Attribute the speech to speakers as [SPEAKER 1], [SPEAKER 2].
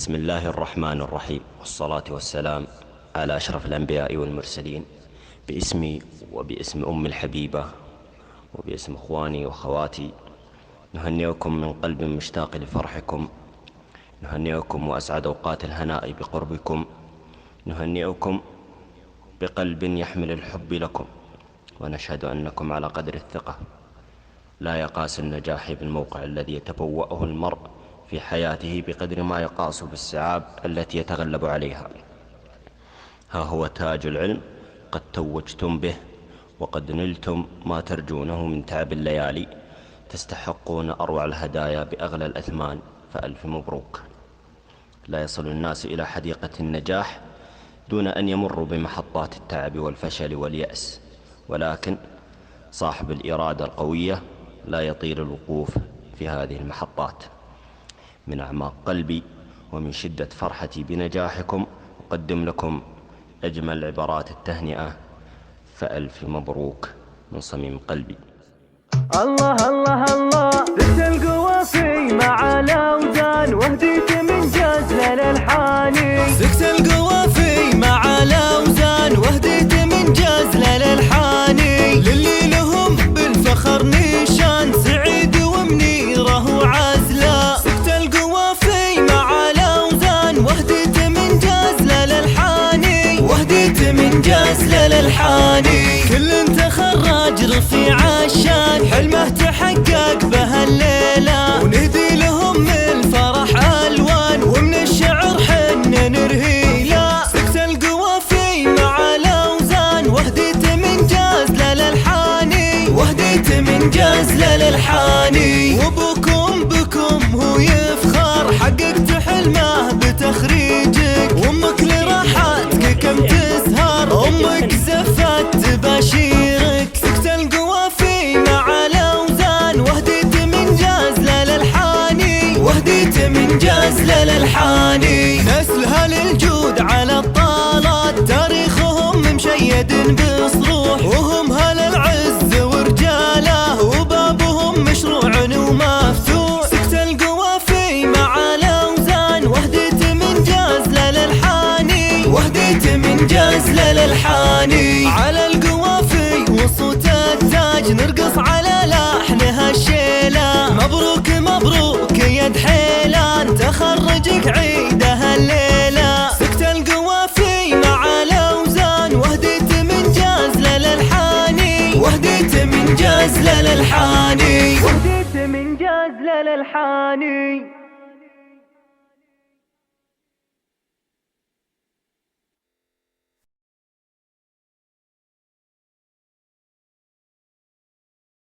[SPEAKER 1] بسم الله الرحمن الرحيم، والصلاة والسلام على أشرف الأنبياء والمرسلين. باسمي وباسم أم الحبيبة وباسم إخواني وأخواتي نهنئكم من قلب مشتاق لفرحكم، نهنئكم وأسعد أوقات الهناء بقربكم، نهنئكم بقلب يحمل الحب لكم، ونشهد أنكم على قدر الثقة لا يقاس النجاح بالموقع الذي يتبوأه المرء في حياته بقدر ما يقاس بالصعاب التي يتغلب عليها. ها هو تاج العلم قد توجتم به، وقد نلتم ما ترجونه من تعب الليالي، تستحقون أروع الهدايا بأغلى الأثمان، فألف مبروك. لا يصل الناس إلى حديقة النجاح دون أن يمروا بمحطات التعب والفشل واليأس، ولكن صاحب الإرادة القوية لا يطيل الوقوف في هذه المحطات. من أعماق قلبي ومن شدة فرحتي بنجاحكم أقدم لكم أجمل عبارات التهنئة، فألف مبروك من صميم قلبي.
[SPEAKER 2] الله الله الله، زدت القوافي مع الأوزان وهديت من جاز للألحاني.
[SPEAKER 3] زدت القوافي مع الأوزان وهديت من جاز للألحاني، للي لهم بالفخر نيشان سعيد ومنيره وعزلة. زدت القوافي مع الأوزان وهديت من جاز للألحاني، وهديت من جاز للألحاني. كل تخرج رفيع الشان حلمه تحقق بهالليلة، ونهدي لهم الفرح ألوان ومن الشعر حن نرهيله. سكت القوافي مع الأوزان وهديت من جاز للألحاني، وهديت من جاز للألحاني. بكم هو يفخر حققت حلمه بتخريجك، وامك لراحتك كم تسهر امك زفت تباشيرك. سكت القوافي مع الأوزان وهديت من جاز للألحاني، وهديت من جاز للألحاني. نسلها للجود على الطالات تاريخهم مشيد بصروح، وهم هل العز ورجاله وبابهم مشروع ومفتوح. سكت القوافي مع الأوزان وهديت من جاز للألحاني، وهديت من جاز للألحاني. على القوافي وصوت التاج نرقص على لحنها الشيلة. مبروك مبروك يا دحيلان تخرجك عيدها الليلة. سكت القوافي مع الأوزان وهديت من جاز للألحاني، وهديت من جاز للألحاني،
[SPEAKER 2] وهديت من جاز للألحاني.